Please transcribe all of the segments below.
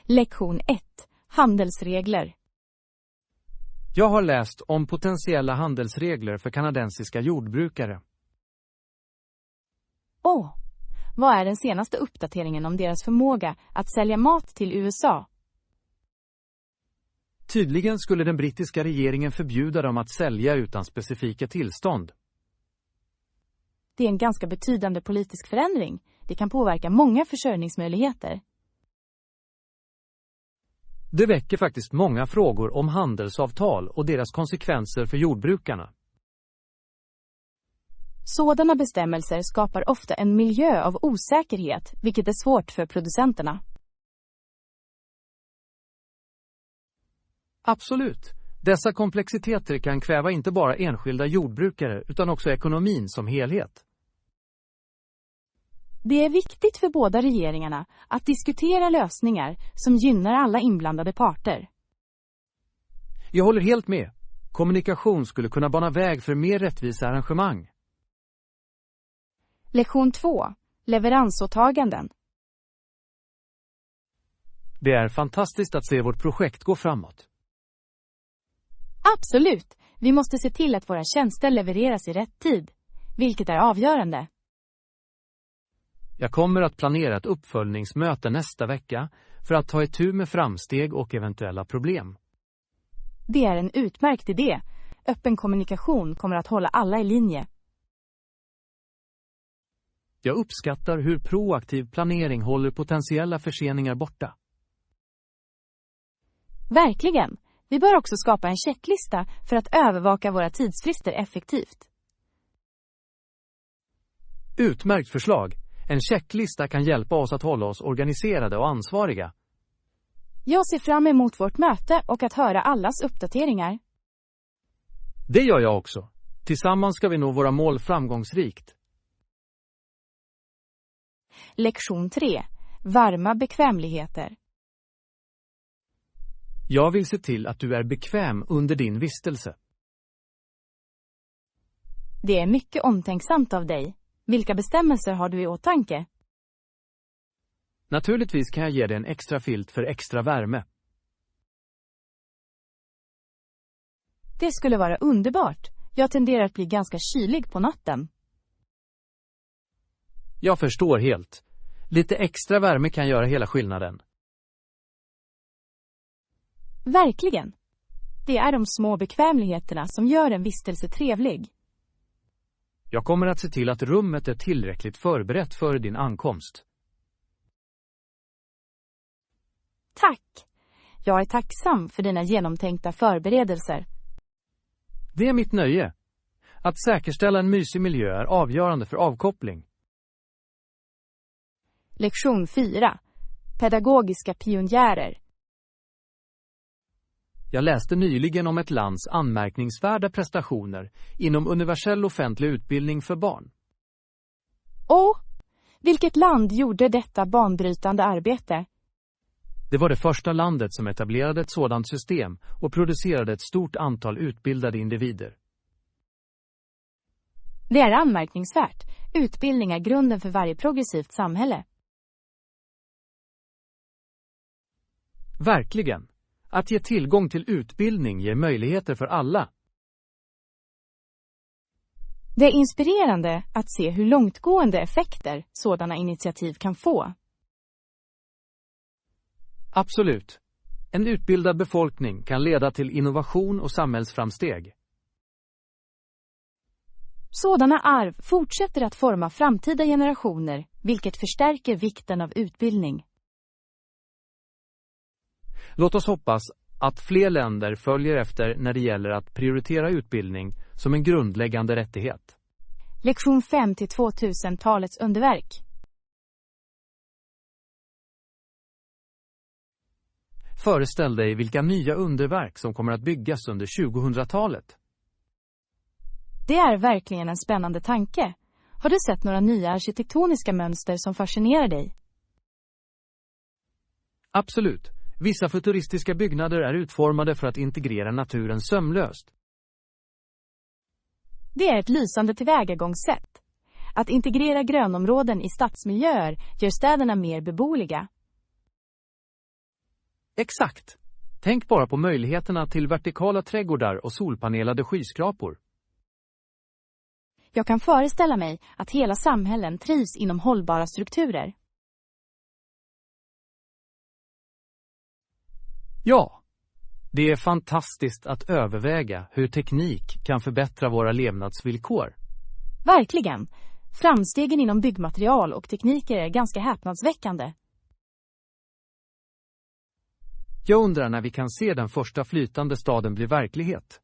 Lektion 1. Handelsregler. Jag har läst om potentiella handelsregler för kanadensiska jordbrukare. Vad är den senaste uppdateringen om deras förmåga att sälja mat till USA? Tydligen skulle den brittiska regeringen förbjuda dem att sälja utan specifika tillstånd. Det är en ganska betydande politisk förändring. Det kan påverka många försörjningsmöjligheter. Det väcker faktiskt många frågor om handelsavtal och deras konsekvenser för jordbrukarna. Sådana bestämmelser skapar ofta en miljö av osäkerhet, vilket är svårt för producenterna. Absolut. Dessa komplexiteter kan kväva inte bara enskilda jordbrukare utan också ekonomin som helhet. Det är viktigt för båda regeringarna att diskutera lösningar som gynnar alla inblandade parter. Jag håller helt med. Kommunikation skulle kunna bana väg för mer rättvisa arrangemang. Lektion 2. Leveransåtaganden. Det är fantastiskt att se vårt projekt gå framåt. Absolut. Vi måste se till att våra tjänster levereras i rätt tid, vilket är avgörande. Jag kommer att planera ett uppföljningsmöte nästa vecka för att ta itu med framsteg och eventuella problem. Det är en utmärkt idé. Öppen kommunikation kommer att hålla alla i linje. Jag uppskattar hur proaktiv planering håller potentiella förseningar borta. Verkligen. Vi bör också skapa en checklista för att övervaka våra tidsfrister effektivt. Utmärkt förslag. En checklista kan hjälpa oss att hålla oss organiserade och ansvariga. Jag ser fram emot vårt möte och att höra allas uppdateringar. Det gör jag också. Tillsammans ska vi nå våra mål framgångsrikt. Lektion 3. Varma bekvämligheter. Jag vill se till att du är bekväm under din vistelse. Det är mycket omtänksamt av dig. Vilka bestämmelser har du i åtanke? Naturligtvis kan jag ge dig en extra filt för extra värme. Det skulle vara underbart. Jag tenderar att bli ganska kylig på natten. Jag förstår helt. Lite extra värme kan göra hela skillnaden. Verkligen. Det är de små bekvämligheterna som gör en vistelse trevlig. Jag kommer att se till att rummet är tillräckligt förberett för din ankomst. Tack. Jag är tacksam för dina genomtänkta förberedelser. Det är mitt nöje. Att säkerställa en mysig miljö är avgörande för avkoppling. Lektion 4. Pedagogiska pionjärer. Jag läste nyligen om ett lands anmärkningsvärda prestationer inom universell offentlig utbildning för barn. Vilket land gjorde detta banbrytande arbete? Det var det första landet som etablerade ett sådant system och producerade ett stort antal utbildade individer. Det är anmärkningsvärt. Utbildning är grunden för varje progressivt samhälle. Verkligen. Att ge tillgång till utbildning ger möjligheter för alla. Det är inspirerande att se hur långtgående effekter sådana initiativ kan få. Absolut. En utbildad befolkning kan leda till innovation och samhällsframsteg. Sådana arv fortsätter att forma framtida generationer, vilket förstärker vikten av utbildning. Låt oss hoppas att fler länder följer efter när det gäller att prioritera utbildning som en grundläggande rättighet. Lektion 5 till 2000-talets underverk. Föreställ dig vilka nya underverk som kommer att byggas under 2000-talet. Det är verkligen en spännande tanke. Har du sett några nya arkitektoniska mönster som fascinerar dig? Absolut. Vissa futuristiska byggnader är utformade för att integrera naturen sömlöst. Det är ett lysande tillvägagångssätt. Att integrera grönområden i stadsmiljöer gör städerna mer beboeliga. Exakt! Tänk bara på möjligheterna till vertikala trädgårdar och solpanelade skyskrapor. Jag kan föreställa mig att hela samhällen trivs inom hållbara strukturer. Ja, det är fantastiskt att överväga hur teknik kan förbättra våra levnadsvillkor. Verkligen! Framstegen inom byggmaterial och tekniker är ganska häpnadsväckande. Jag undrar när vi kan se den första flytande staden bli verklighet.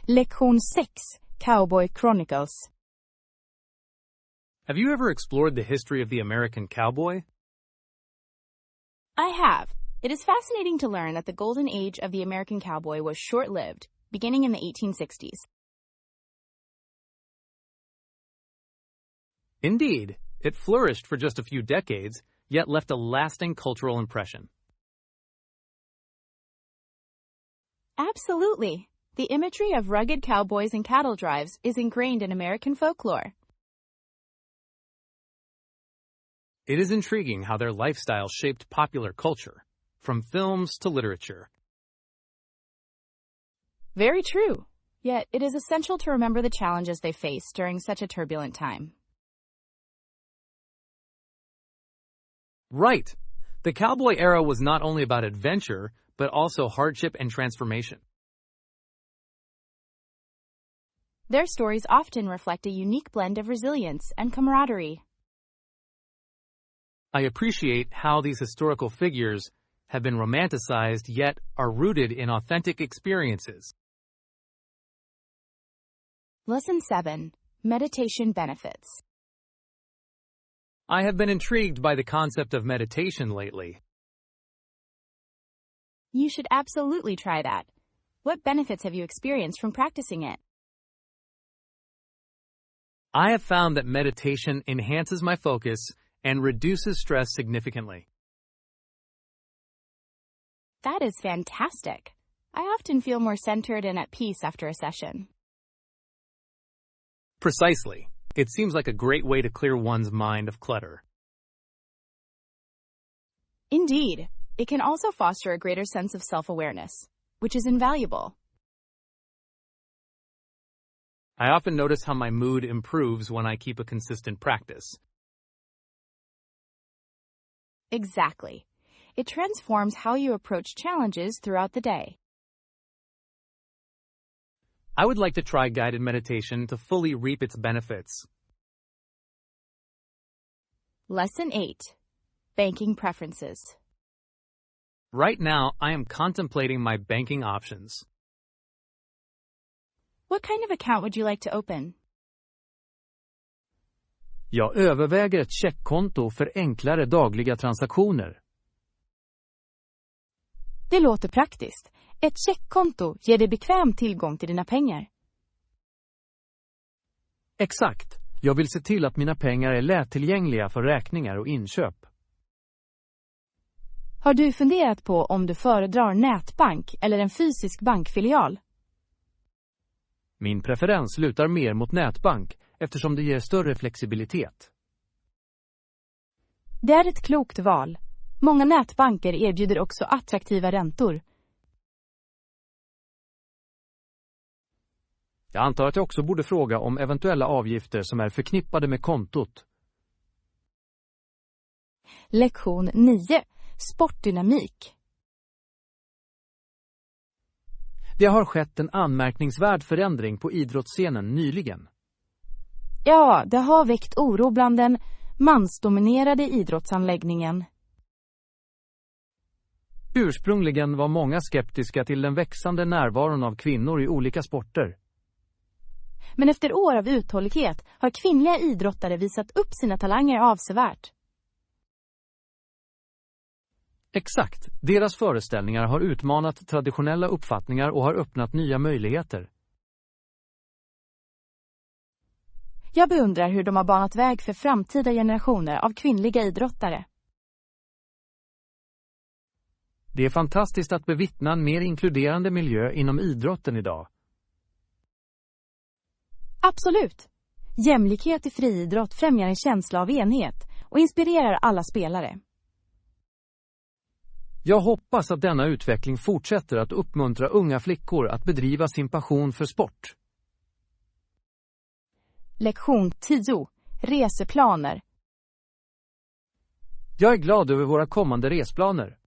Lektion 6. Cowboy Chronicles. Have you ever explored the history of the American cowboy? I have. It is fascinating to learn that the golden age of the American cowboy was short-lived, beginning in the 1860s. Indeed, it flourished for just a few decades, yet left a lasting cultural impression. Absolutely. The imagery of rugged cowboys and cattle drives is ingrained in American folklore. It is intriguing how their lifestyle shaped popular culture, from films to literature. Very true. Yet it is essential to remember the challenges they faced during such a turbulent time. Right. The cowboy era was not only about adventure, but also hardship and transformation. Their stories often reflect a unique blend of resilience and camaraderie. I appreciate how these historical figures have been romanticized yet are rooted in authentic experiences. Lesson 7. Meditation benefits. I have been intrigued by the concept of meditation lately. You should absolutely try that. What benefits have you experienced from practicing it? I have found that meditation enhances my focus and reduces stress significantly. That is fantastic. I often feel more centered and at peace after a session. Precisely. It seems like a great way to clear one's mind of clutter. Indeed, it can also foster a greater sense of self-awareness, which is invaluable. I often notice how my mood improves when I keep a consistent practice. Exactly. It transforms how you approach challenges throughout the day. I would like to try guided meditation to fully reap its benefits. Lesson 8. Banking preferences. Right now, I am contemplating my banking options. What kind of account would you like to open? Jag överväger ett checkkonto för enklare dagliga transaktioner. Det låter praktiskt. Ett checkkonto ger dig bekväm tillgång till dina pengar. Exakt. Jag vill se till att mina pengar är lättillgängliga för räkningar och inköp. Har du funderat på om du föredrar nätbank eller en fysisk bankfilial? Min preferens lutar mer mot nätbank eftersom det ger större flexibilitet. Det är ett klokt val. Många nätbanker erbjuder också attraktiva räntor. Jag antar att jag också borde fråga om eventuella avgifter som är förknippade med kontot. Lektion 9. Sportdynamik. Det har skett en anmärkningsvärd förändring på idrottsscenen nyligen. Ja, det har väckt oro bland den mansdominerade idrottsanläggningen. Ursprungligen var många skeptiska till den växande närvaron av kvinnor i olika sporter. Men efter år av uthållighet har kvinnliga idrottare visat upp sina talanger avsevärt. Exakt. Deras föreställningar har utmanat traditionella uppfattningar och har öppnat nya möjligheter. Jag beundrar hur de har banat väg för framtida generationer av kvinnliga idrottare. Det är fantastiskt att bevittna en mer inkluderande miljö inom idrotten idag. Absolut. Jämlikhet i friidrott främjar en känsla av enhet och inspirerar alla spelare. Jag hoppas att denna utveckling fortsätter att uppmuntra unga flickor att bedriva sin passion för sport. Lektion 10. Reseplaner. Jag är glad över våra kommande resplaner.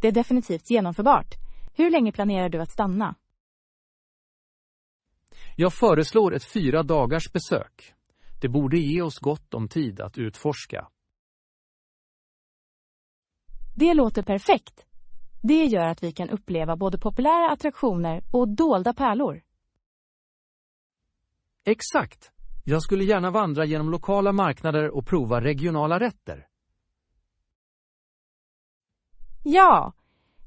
Det är definitivt genomförbart. Hur länge planerar du att stanna? Jag föreslår ett 4 dagars besök. Det borde ge oss gott om tid att utforska. Det låter perfekt. Det gör att vi kan uppleva både populära attraktioner och dolda pärlor. Exakt. Jag skulle gärna vandra genom lokala marknader och prova regionala rätter. Ja,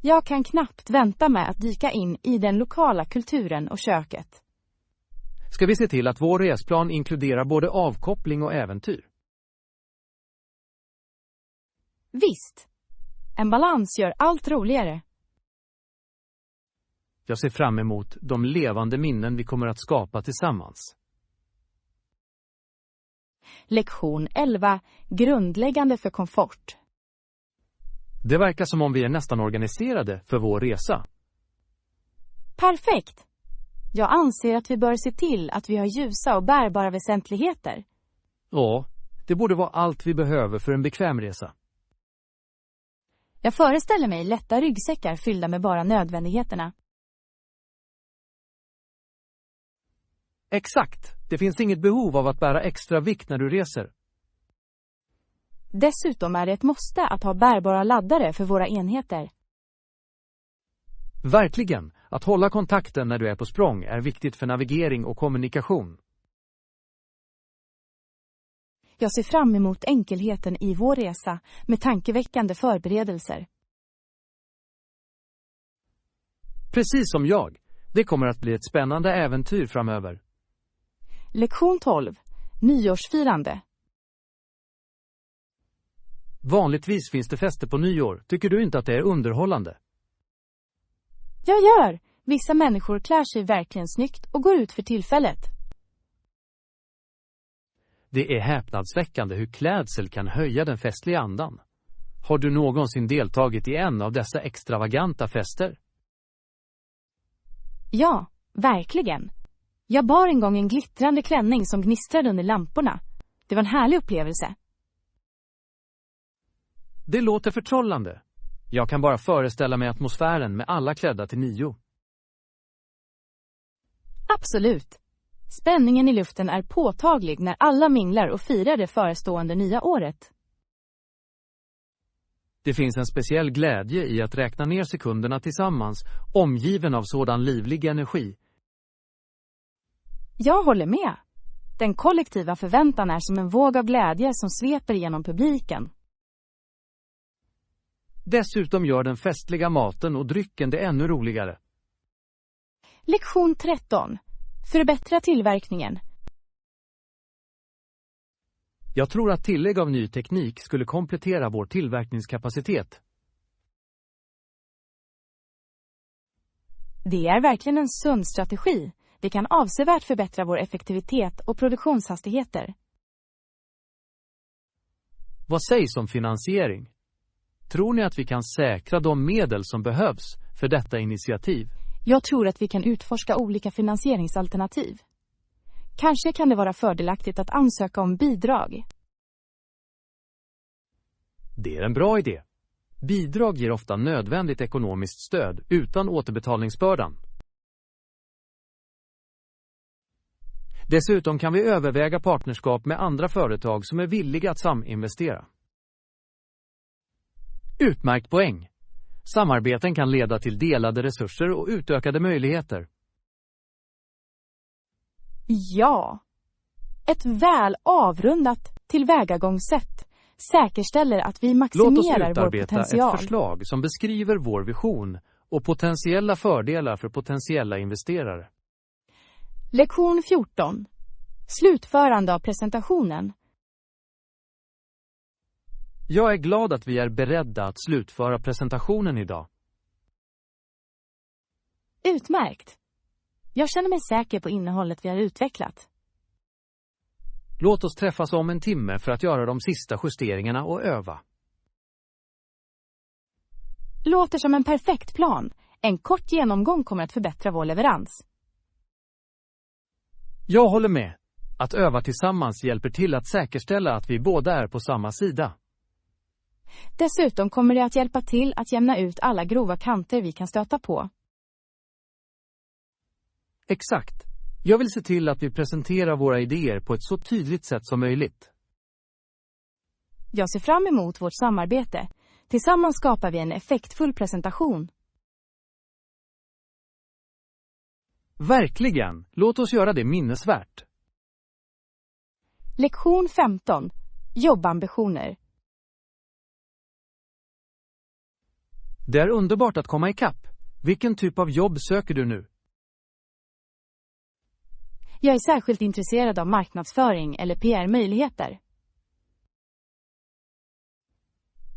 jag kan knappt vänta med att dyka in i den lokala kulturen och köket. Ska vi se till att vår resplan inkluderar både avkoppling och äventyr? Visst. En balans gör allt roligare. Jag ser fram emot de levande minnen vi kommer att skapa tillsammans. Lektion 11. Grundläggande för komfort. Det verkar som om vi är nästan organiserade för vår resa. Perfekt. Jag anser att vi bör se till att vi har ljusa och bärbara väsentligheter. Ja, det borde vara allt vi behöver för en bekväm resa. Jag föreställer mig lätta ryggsäckar fyllda med bara nödvändigheterna. Exakt. Det finns inget behov av att bära extra vikt när du reser. Dessutom är det ett måste att ha bärbara laddare för våra enheter. Verkligen. Att hålla kontakten när du är på språng är viktigt för navigering och kommunikation. Jag ser fram emot enkelheten i vår resa med tankeväckande förberedelser. Precis som jag. Det kommer att bli ett spännande äventyr framöver. Lektion 12. Nyårsfirande. Vanligtvis finns det fester på nyår. Tycker du inte att det är underhållande? Jag gör! Vissa människor klär sig verkligen snyggt och går ut för tillfället. Det är häpnadsväckande hur klädsel kan höja den festliga andan. Har du någonsin deltagit i en av dessa extravaganta fester? Ja, verkligen. Jag bar en gång en glittrande klänning som gnistrade under lamporna. Det var en härlig upplevelse. Det låter förtrollande. Jag kan bara föreställa mig atmosfären med alla klädda till 9. Absolut. Spänningen i luften är påtaglig när alla minglar och firar det förestående nya året. Det finns en speciell glädje i att räkna ner sekunderna tillsammans, omgiven av sådan livlig energi. Jag håller med. Den kollektiva förväntan är som en våg av glädje som sveper genom publiken. Dessutom gör den festliga maten och drycken det ännu roligare. Lektion 13. Förbättra tillverkningen. Jag tror att tillägg av ny teknik skulle komplettera vår tillverkningskapacitet. Det är verkligen en sund strategi. Det kan avsevärt förbättra vår effektivitet och produktionshastigheter. Vad sägs om finansiering? Tror ni att vi kan säkra de medel som behövs för detta initiativ? Jag tror att vi kan utforska olika finansieringsalternativ. Kanske kan det vara fördelaktigt att ansöka om bidrag. Det är en bra idé. Bidrag ger ofta nödvändigt ekonomiskt stöd utan återbetalningsbördan. Dessutom kan vi överväga partnerskap med andra företag som är villiga att saminvestera. Utmärkt poäng. Samarbeten kan leda till delade resurser och utökade möjligheter. Ja. Ett väl avrundat tillvägagångssätt säkerställer att vi maximerar Låt oss vår utarbeta potential. ett förslag som beskriver vår vision och potentiella fördelar för potentiella investerare. Lektion 14. Slutförande av presentationen. Jag är glad att vi är beredda att slutföra presentationen idag. Utmärkt. Jag känner mig säker på innehållet vi har utvecklat. Låt oss träffas om en timme för att göra de sista justeringarna och öva. Låter som en perfekt plan. En kort genomgång kommer att förbättra vår leverans. Jag håller med. Att öva tillsammans hjälper till att säkerställa att vi båda är på samma sida. Dessutom kommer det att hjälpa till att jämna ut alla grova kanter vi kan stöta på. Exakt. Jag vill se till att vi presenterar våra idéer på ett så tydligt sätt som möjligt. Jag ser fram emot vårt samarbete. Tillsammans skapar vi en effektfull presentation. Verkligen. Låt oss göra det minnesvärt. Lektion 15. Jobbambitioner. Det är underbart att komma ikapp. Vilken typ av jobb söker du nu? Jag är särskilt intresserad av marknadsföring eller PR-möjligheter.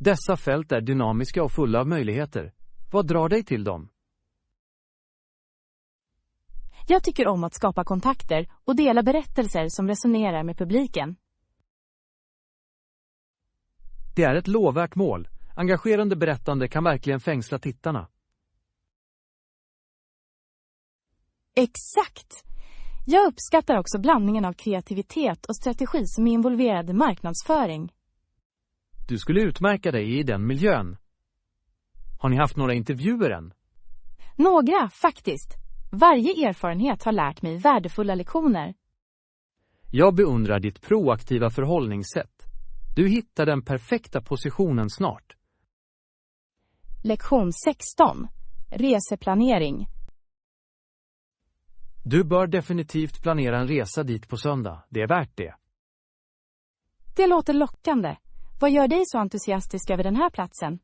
Dessa fält är dynamiska och fulla av möjligheter. Vad drar dig till dem? Jag tycker om att skapa kontakter och dela berättelser som resonerar med publiken. Det är ett lovvärt mål. Engagerande berättande kan verkligen fängsla tittarna. Exakt! Jag uppskattar också blandningen av kreativitet och strategi som är involverad i marknadsföring. Du skulle utmärka dig i den miljön. Har ni haft några intervjuer än? Några, faktiskt. Varje erfarenhet har lärt mig värdefulla lektioner. Jag beundrar ditt proaktiva förhållningssätt. Du hittar den perfekta positionen snart. Lektion 16. Reseplanering. Du bör definitivt planera en resa dit på söndag. Det är värt det. Det låter lockande. Vad gör dig så entusiastisk över den här platsen?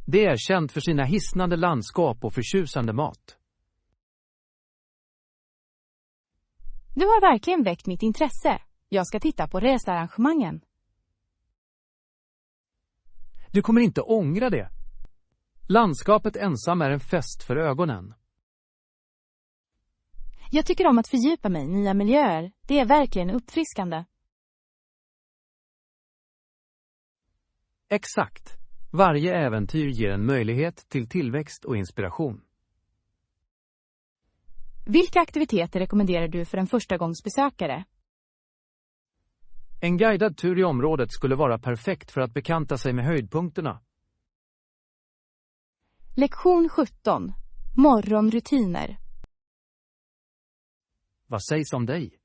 Det är känt för sina hisnande landskap och förtjusande mat. Du har verkligen väckt mitt intresse. Jag ska titta på researrangemangen. Du kommer inte ångra det. Landskapet ensam är en fest för ögonen. Jag tycker om att fördjupa mig i nya miljöer. Det är verkligen uppfriskande. Exakt. Varje äventyr ger en möjlighet till tillväxt och inspiration. Vilka aktiviteter rekommenderar du för en förstagångsbesökare? En guidad tur i området skulle vara perfekt för att bekanta sig med höjdpunkterna. Lektion 17. Morgonrutiner. Vad sägs om dig?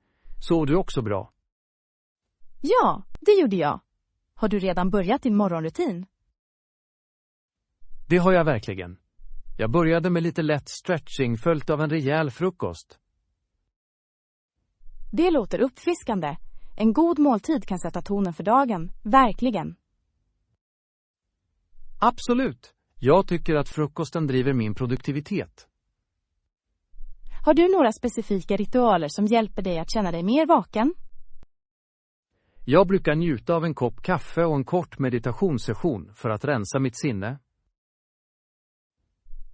Sov du också bra? Ja, det gjorde jag. Har du redan börjat din morgonrutin? Det har jag verkligen. Jag började med lite lätt stretching följt av en rejäl frukost. Det låter uppfriskande. En god måltid kan sätta tonen för dagen, verkligen. Absolut. Jag tycker att frukosten driver min produktivitet. Har du några specifika ritualer som hjälper dig att känna dig mer vaken? Jag brukar njuta av en kopp kaffe och en kort meditationssession för att rensa mitt sinne.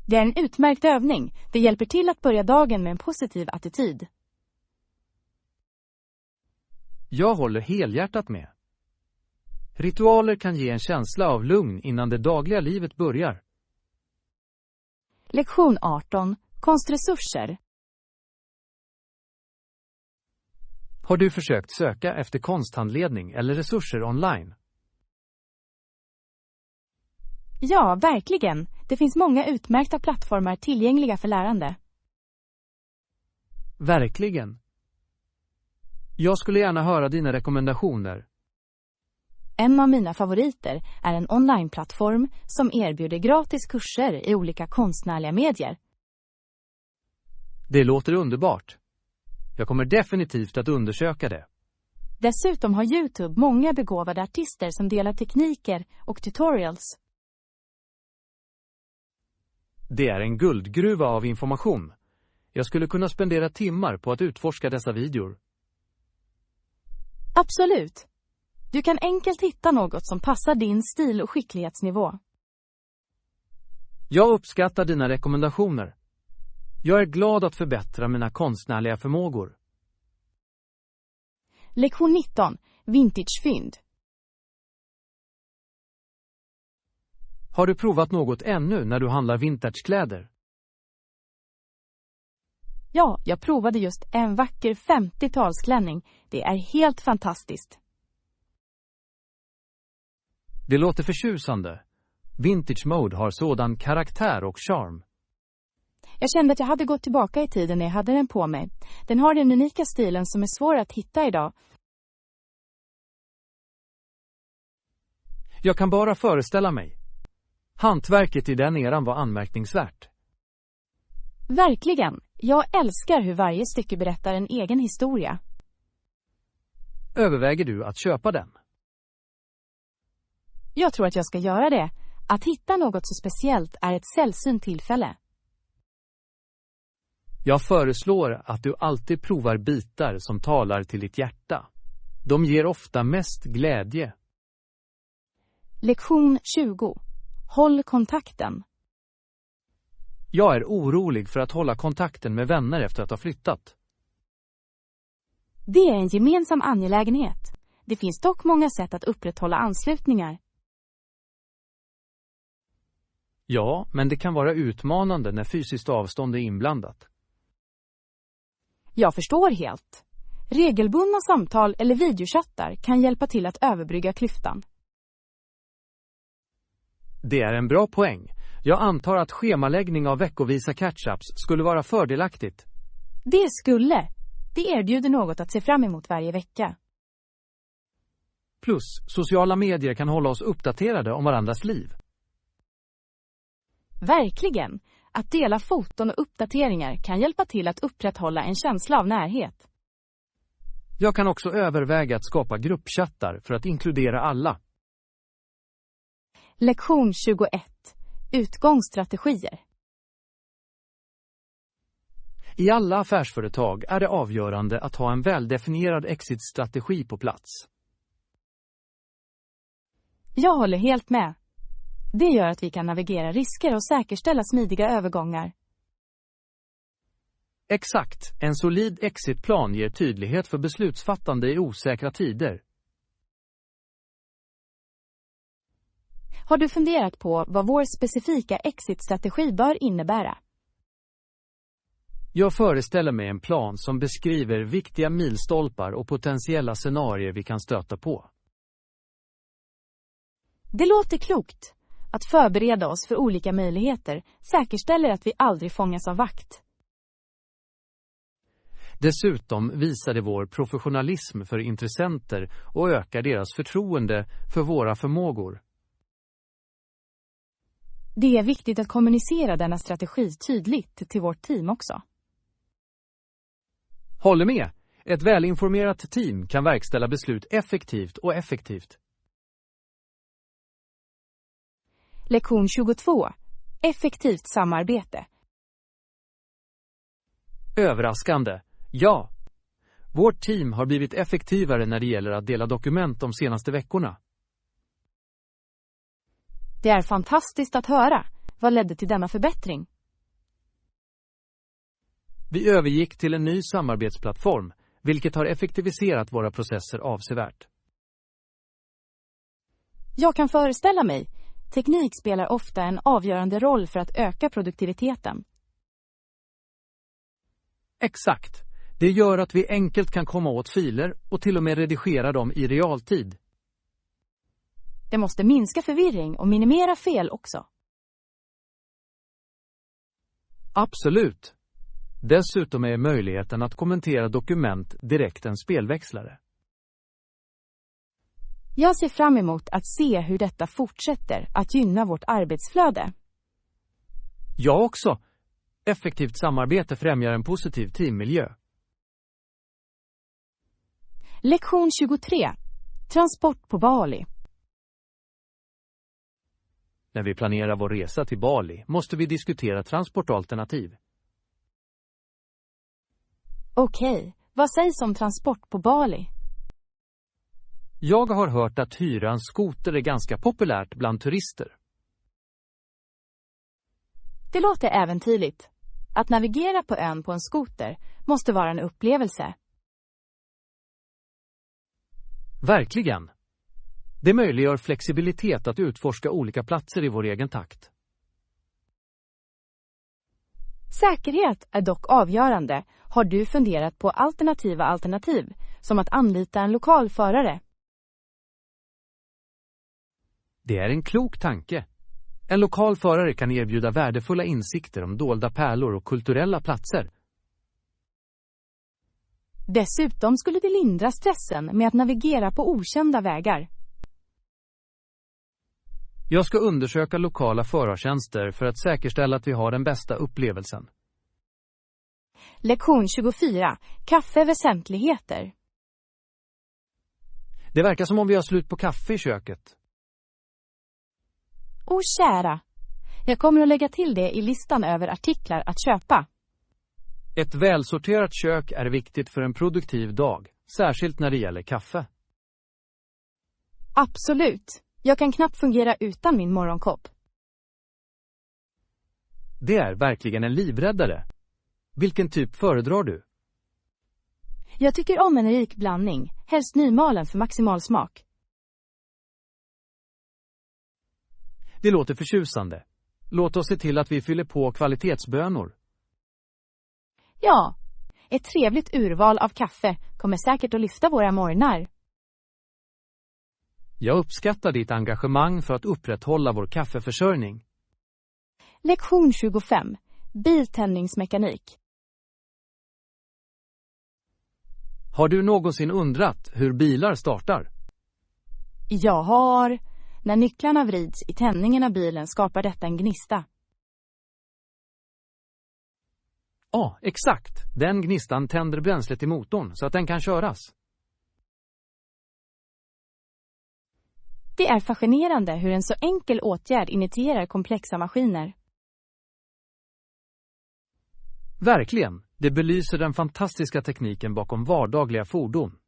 Det är en utmärkt övning. Det hjälper till att börja dagen med en positiv attityd. Jag håller helhjärtat med. Ritualer kan ge en känsla av lugn innan det dagliga livet börjar. Lektion 18. Konstresurser. Har du försökt söka efter konsthandledning eller resurser online? Ja, verkligen. Det finns många utmärkta plattformar tillgängliga för lärande. Verkligen. Jag skulle gärna höra dina rekommendationer. En av mina favoriter är en onlineplattform som erbjuder gratis kurser i olika konstnärliga medier. Det låter underbart. Jag kommer definitivt att undersöka det. Dessutom har YouTube många begåvade artister som delar tekniker och tutorials. Det är en guldgruva av information. Jag skulle kunna spendera timmar på att utforska dessa videor. Absolut. Du kan enkelt hitta något som passar din stil och skicklighetsnivå. Jag uppskattar dina rekommendationer. Jag är glad att förbättra mina konstnärliga förmågor. Lektion 19. Vintagefynd. Har du provat något ännu när du handlar vintagekläder? Ja, jag provade just en vacker 50-talsklänning. Det är helt fantastiskt. Det låter förtjusande. Vintage mode har sådan karaktär och charm. Jag kände att jag hade gått tillbaka i tiden när jag hade den på mig. Den har den unika stilen som är svår att hitta idag. Jag kan bara föreställa mig. Hantverket i den eran var anmärkningsvärt. Verkligen. Jag älskar hur varje stycke berättar en egen historia. Överväger du att köpa den? Jag tror att jag ska göra det. Att hitta något så speciellt är ett sällsynt tillfälle. Jag föreslår att du alltid provar bitar som talar till ditt hjärta. De ger ofta mest glädje. Lektion 20. Håll kontakten. Jag är orolig för att hålla kontakten med vänner efter att ha flyttat. Det är en gemensam angelägenhet. Det finns dock många sätt att upprätthålla anslutningar. Ja, men det kan vara utmanande när fysiskt avstånd är inblandat. Jag förstår helt. Regelbundna samtal eller videochattar kan hjälpa till att överbrygga klyftan. Det är en bra poäng. Jag antar att schemaläggning av veckovisa catch-ups skulle vara fördelaktigt. Det skulle. Det erbjuder något att se fram emot varje vecka. Plus, sociala medier kan hålla oss uppdaterade om varandras liv. Verkligen. Att dela foton och uppdateringar kan hjälpa till att upprätthålla en känsla av närhet. Jag kan också överväga att skapa gruppchattar för att inkludera alla. Lektion 21. Utgångsstrategier. I alla affärsföretag är det avgörande att ha en väldefinierad exit-strategi på plats. Jag håller helt med. Det gör att vi kan navigera risker och säkerställa smidiga övergångar. Exakt, en solid exitplan ger tydlighet för beslutsfattande i osäkra tider. Har du funderat på vad vår specifika exit-strategi bör innebära? Jag föreställer mig en plan som beskriver viktiga milstolpar och potentiella scenarier vi kan stöta på. Det låter klokt. Att förbereda oss för olika möjligheter säkerställer att vi aldrig fångas av vakt. Dessutom visar det vår professionalism för intressenter och ökar deras förtroende för våra förmågor. Det är viktigt att kommunicera denna strategi tydligt till vårt team också. Håller med! Ett välinformerat team kan verkställa beslut effektivt och effektivt. Lektion 22. Effektivt samarbete. Överraskande. Ja. Vårt team har blivit effektivare när det gäller att dela dokument de senaste veckorna. Det är fantastiskt att höra. Vad ledde till denna förbättring? Vi övergick till en ny samarbetsplattform, vilket har effektiviserat våra processer avsevärt. Jag kan föreställa mig. Teknik spelar ofta en avgörande roll för att öka produktiviteten. Exakt. Det gör att vi enkelt kan komma åt filer och till och med redigera dem i realtid. Det måste minska förvirring och minimera fel också. Absolut. Dessutom är möjligheten att kommentera dokument direkt en spelväxlare. Jag ser fram emot att se hur detta fortsätter att gynna vårt arbetsflöde. Jag också. Effektivt samarbete främjar en positiv teammiljö. Lektion 23. Transport på Bali. När vi planerar vår resa till Bali måste vi diskutera transportalternativ. Okej, vad sägs om transport på Bali? Jag har hört att hyra en skoter är ganska populärt bland turister. Det låter äventyrligt. Att navigera på ön på en skoter måste vara en upplevelse. Verkligen. Det möjliggör flexibilitet att utforska olika platser i vår egen takt. Säkerhet är dock avgörande. Har du funderat på alternativa alternativ, som att anlita en lokal förare? Det är en klok tanke. En lokal förare kan erbjuda värdefulla insikter om dolda pärlor och kulturella platser. Dessutom skulle det lindra stressen med att navigera på okända vägar. Jag ska undersöka lokala förartjänster för att säkerställa att vi har den bästa upplevelsen. Lektion 24. Kaffe väsentligheter. Det verkar som om vi har slut på kaffe i köket. Åh kära. Jag kommer att lägga till det i listan över artiklar att köpa. Ett välsorterat kök är viktigt för en produktiv dag, särskilt när det gäller kaffe. Absolut. Jag kan knappt fungera utan min morgonkopp. Det är verkligen en livräddare. Vilken typ föredrar du? Jag tycker om en rik blandning, helst nymalen för maximal smak. Det låter förtjusande. Låt oss se till att vi fyller på kvalitetsbönor. Ja, ett trevligt urval av kaffe kommer säkert att lyfta våra morgnar. Jag uppskattar ditt engagemang för att upprätthålla vår kaffeförsörjning. Lektion 25. Biltändningsmekanik. Har du någonsin undrat hur bilar startar? Jag har. När nycklarna vrids i tändningen av bilen skapar detta en gnista. Ja, exakt. Den gnistan tänder bränslet i motorn så att den kan köras. Det är fascinerande hur en så enkel åtgärd initierar komplexa maskiner. Verkligen. Det belyser den fantastiska tekniken bakom vardagliga fordon.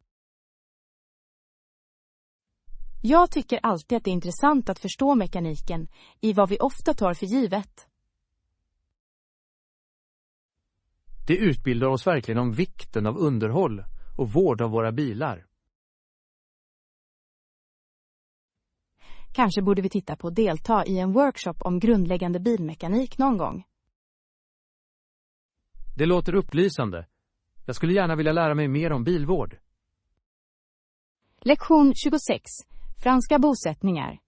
Jag tycker alltid att det är intressant att förstå mekaniken i vad vi ofta tar för givet. Det utbildar oss verkligen om vikten av underhåll och vård av våra bilar. Kanske borde vi titta på att delta i en workshop om grundläggande bilmekanik någon gång. Det låter upplysande. Jag skulle gärna vilja lära mig mer om bilvård. Lektion 26. Franska bosättningar.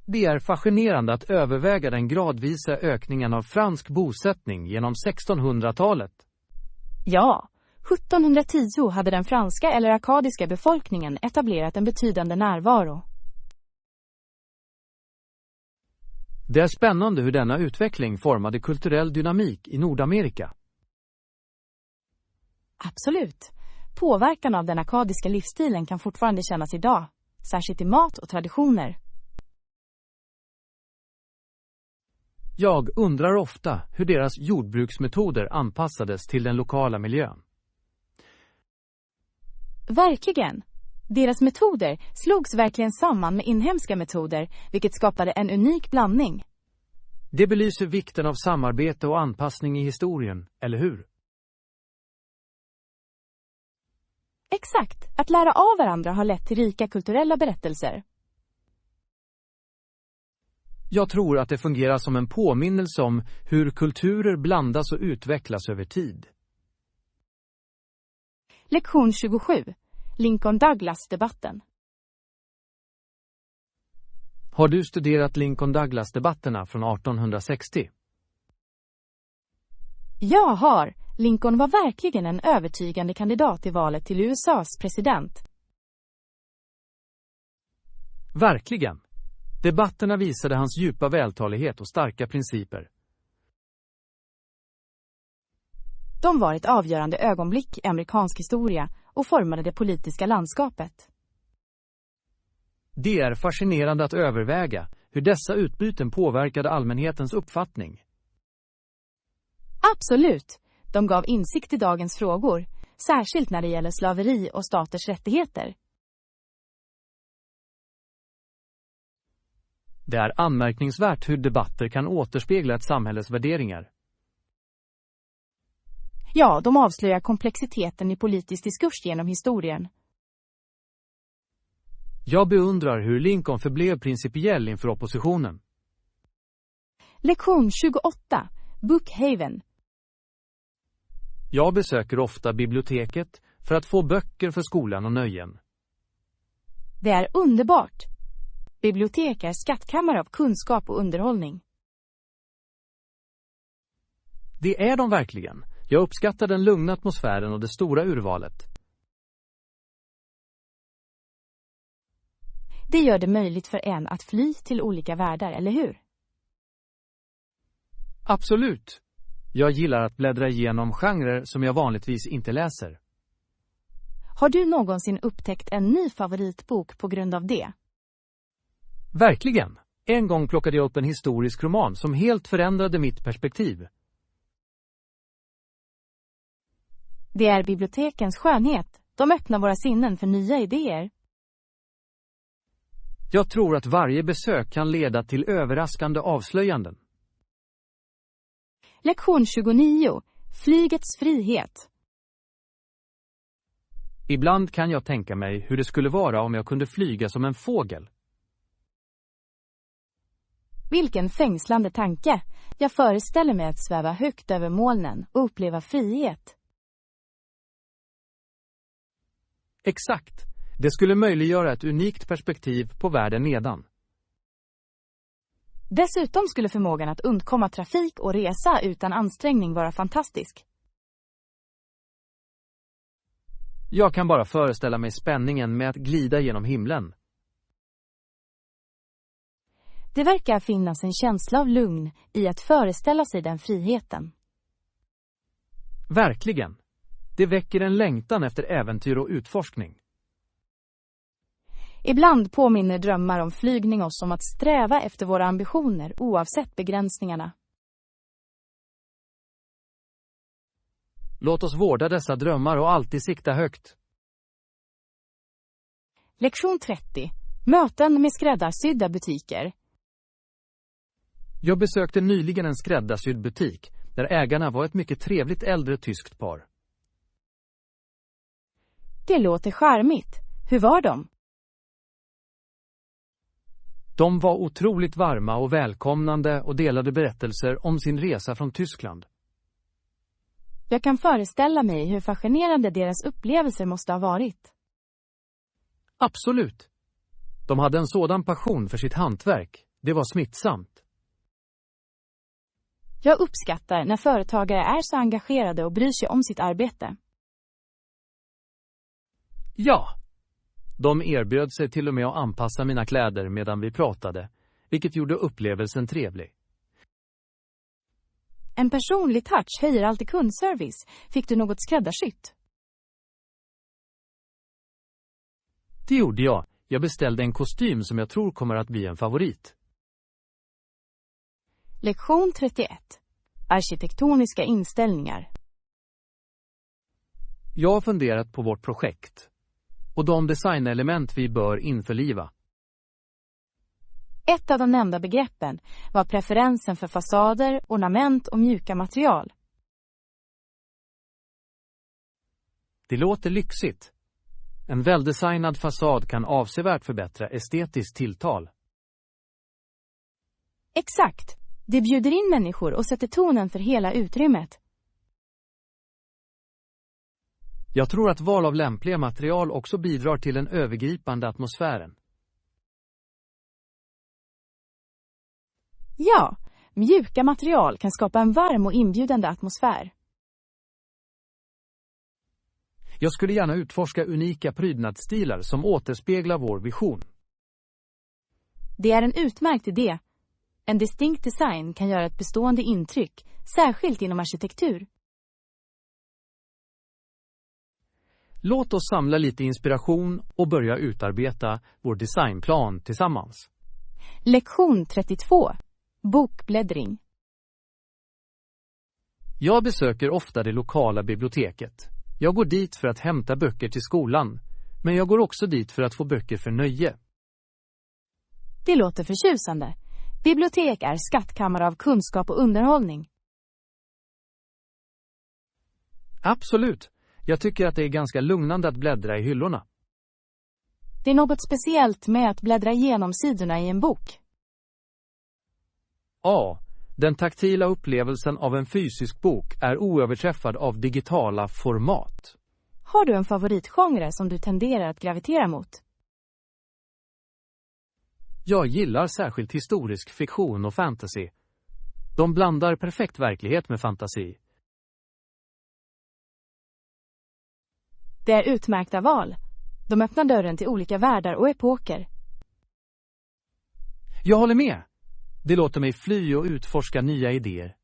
Det är fascinerande att överväga den gradvisa ökningen av fransk bosättning genom 1600-talet. Ja, 1710 hade den franska eller akadiska befolkningen etablerat en betydande närvaro. Det är spännande hur denna utveckling formade kulturell dynamik i Nordamerika. Absolut. Påverkan av den akadiska livsstilen kan fortfarande kännas idag, särskilt i mat och traditioner. Jag undrar ofta hur deras jordbruksmetoder anpassades till den lokala miljön. Verkligen. Deras metoder slogs verkligen samman med inhemska metoder, vilket skapade en unik blandning. Det belyser vikten av samarbete och anpassning i historien, eller hur? Exakt. Att lära av varandra har lett till rika kulturella berättelser. Jag tror att det fungerar som en påminnelse om hur kulturer blandas och utvecklas över tid. Lektion 27. Lincoln-Douglas-debatten. Har du studerat Lincoln-Douglas-debatterna från 1860? Jag har. Lincoln var verkligen en övertygande kandidat i valet till USAs president. Verkligen. Debatterna visade hans djupa vältalighet och starka principer. De var ett avgörande ögonblick i amerikansk historia och formade det politiska landskapet. Det är fascinerande att överväga hur dessa utbyten påverkade allmänhetens uppfattning. Absolut. De gav insikt i dagens frågor, särskilt när det gäller slaveri och staters rättigheter. Det är anmärkningsvärt hur debatter kan återspegla ett samhälles värderingar. Ja, de avslöjar komplexiteten i politisk diskurs genom historien. Jag beundrar hur Lincoln förblev principiell inför oppositionen. Lektion 28. Bookhaven. Jag besöker ofta biblioteket för att få böcker för skolan och nöjen. Det är underbart. Bibliotek är skattkammare av kunskap och underhållning. Det är de verkligen. Jag uppskattar den lugna atmosfären och det stora urvalet. Det gör det möjligt för en att fly till olika världar, eller hur? Absolut. Jag gillar att bläddra igenom genrer som jag vanligtvis inte läser. Har du någonsin upptäckt en ny favoritbok på grund av det? Verkligen. En gång plockade jag upp en historisk roman som helt förändrade mitt perspektiv. Det är bibliotekens skönhet. De öppnar våra sinnen för nya idéer. Jag tror att varje besök kan leda till överraskande avslöjanden. Lektion 29. Flygets frihet. Ibland kan jag tänka mig hur det skulle vara om jag kunde flyga som en fågel. Vilken fängslande tanke. Jag föreställer mig att sväva högt över molnen och uppleva frihet. Exakt. Det skulle möjliggöra ett unikt perspektiv på världen nedan. Dessutom skulle förmågan att undkomma trafik och resa utan ansträngning vara fantastisk. Jag kan bara föreställa mig spänningen med att glida genom himlen. Det verkar finnas en känsla av lugn i att föreställa sig den friheten. Verkligen. Det väcker en längtan efter äventyr och utforskning. Ibland påminner drömmar om flygning oss om att sträva efter våra ambitioner oavsett begränsningarna. Låt oss vårda dessa drömmar och alltid sikta högt. Lektion 30. Möten med skräddarsydda butiker. Jag besökte nyligen en skräddarsydd butik där ägarna var ett mycket trevligt äldre tyskt par. Det låter charmigt. Hur var de? De var otroligt varma och välkomnande och delade berättelser om sin resa från Tyskland. Jag kan föreställa mig hur fascinerande deras upplevelser måste ha varit. Absolut. De hade en sådan passion för sitt hantverk. Det var smittsamt. Jag uppskattar när företagare är så engagerade och bryr sig om sitt arbete. Ja. De erbjöd sig till och med att anpassa mina kläder medan vi pratade, vilket gjorde upplevelsen trevlig. En personlig touch höjer alltid kundservice. Fick du något skräddarsytt? Det gjorde jag. Jag beställde en kostym som jag tror kommer att bli en favorit. Lektion 31. Arkitektoniska inställningar. Jag har funderat på vårt projekt och de designelement vi bör införliva. Ett av de nämnda begreppen var preferensen för fasader, ornament och mjuka material. Det låter lyxigt. En väldesignad fasad kan avsevärt förbättra estetiskt tilltal. Exakt. Det bjuder in människor och sätter tonen för hela utrymmet. Jag tror att val av lämpliga material också bidrar till den övergripande atmosfären. Ja, mjuka material kan skapa en varm och inbjudande atmosfär. Jag skulle gärna utforska unika prydnadsstilar som återspeglar vår vision. Det är en utmärkt idé. En distinkt design kan göra ett bestående intryck, särskilt inom arkitektur. Låt oss samla lite inspiration och börja utarbeta vår designplan tillsammans. Lektion 32. Bokbläddring. Jag besöker ofta det lokala biblioteket. Jag går dit för att hämta böcker till skolan, men jag går också dit för att få böcker för nöje. Det låter förtjusande. Bibliotek är skattkammare av kunskap och underhållning. Absolut. Jag tycker att det är ganska lugnande att bläddra i hyllorna. Det är något speciellt med att bläddra igenom sidorna i en bok. A. Den taktila upplevelsen av en fysisk bok är oöverträffad av digitala format. Har du en favoritgenre som du tenderar att gravitera mot? Jag gillar särskilt historisk fiktion och fantasy. De blandar perfekt verklighet med fantasi. Det är utmärkta val. De öppnar dörren till olika världar och epoker. Jag håller med. Det låter mig fly och utforska nya idéer.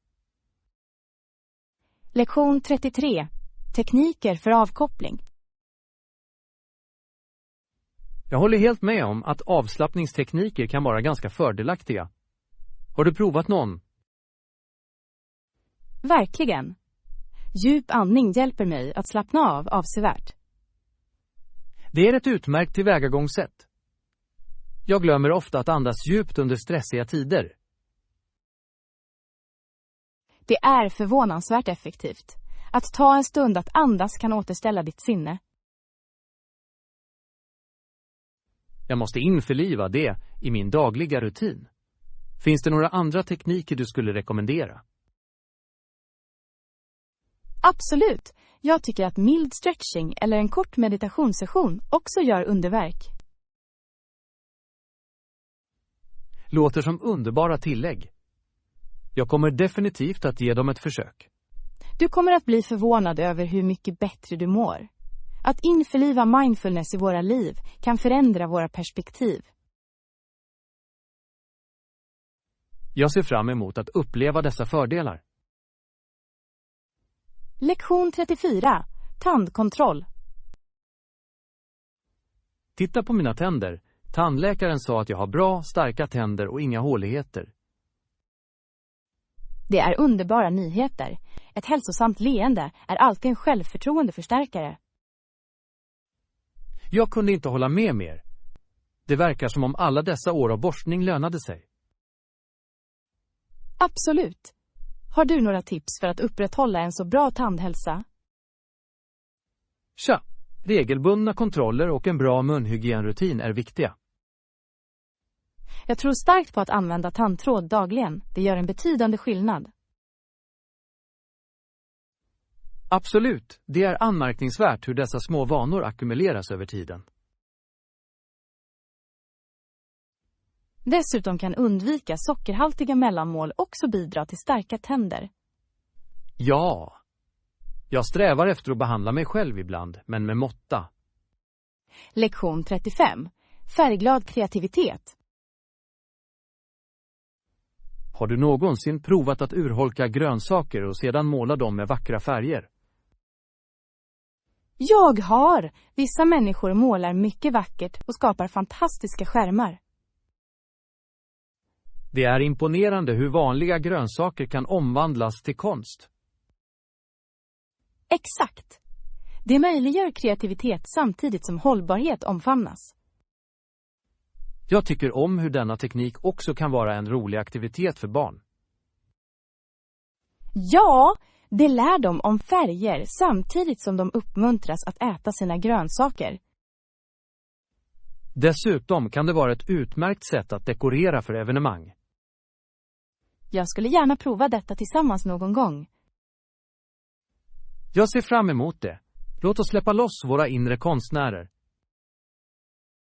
Lektion 33. Tekniker för avkoppling. Jag håller helt med om att avslappningstekniker kan vara ganska fördelaktiga. Har du provat någon? Verkligen. Djup andning hjälper mig att slappna av avsevärt. Det är ett utmärkt tillvägagångssätt. Jag glömmer ofta att andas djupt under stressiga tider. Det är förvånansvärt effektivt. Att ta en stund att andas kan återställa ditt sinne. Jag måste införliva det i min dagliga rutin. Finns det några andra tekniker du skulle rekommendera? Absolut. Jag tycker att mild stretching eller en kort meditationssession också gör underverk. Låter som underbara tillägg. Jag kommer definitivt att ge dem ett försök. Du kommer att bli förvånad över hur mycket bättre du mår. Att införliva mindfulness i våra liv kan förändra våra perspektiv. Jag ser fram emot att uppleva dessa fördelar. Lektion 34. Tandkontroll. Titta på mina tänder. Tandläkaren sa att jag har bra, starka tänder och inga håligheter. Det är underbara nyheter. Ett hälsosamt leende är alltid en självförtroendeförstärkare. Jag kunde inte hålla med mer. Det verkar som om alla dessa år av borstning lönade sig. Absolut. Har du några tips för att upprätthålla en så bra tandhälsa? Tja, regelbundna kontroller och en bra munhygienrutin är viktiga. Jag tror starkt på att använda tandtråd dagligen. Det gör en betydande skillnad. Absolut, det är anmärkningsvärt hur dessa små vanor ackumuleras över tiden. Dessutom kan undvika sockerhaltiga mellanmål också bidra till starka tänder. Ja, jag strävar efter att behandla mig själv ibland, men med måtta. Lektion 35. Färgglad kreativitet. Har du någonsin provat att urholka grönsaker och sedan måla dem med vackra färger? Jag har! Vissa människor målar mycket vackert och skapar fantastiska skärmar. Det är imponerande hur vanliga grönsaker kan omvandlas till konst. Exakt! Det möjliggör kreativitet samtidigt som hållbarhet omfamnas. Jag tycker om hur denna teknik också kan vara en rolig aktivitet för barn. Ja, det lär dem om färger samtidigt som de uppmuntras att äta sina grönsaker. Dessutom kan det vara ett utmärkt sätt att dekorera för evenemang. Jag skulle gärna prova detta tillsammans någon gång. Jag ser fram emot det. Låt oss släppa loss våra inre konstnärer.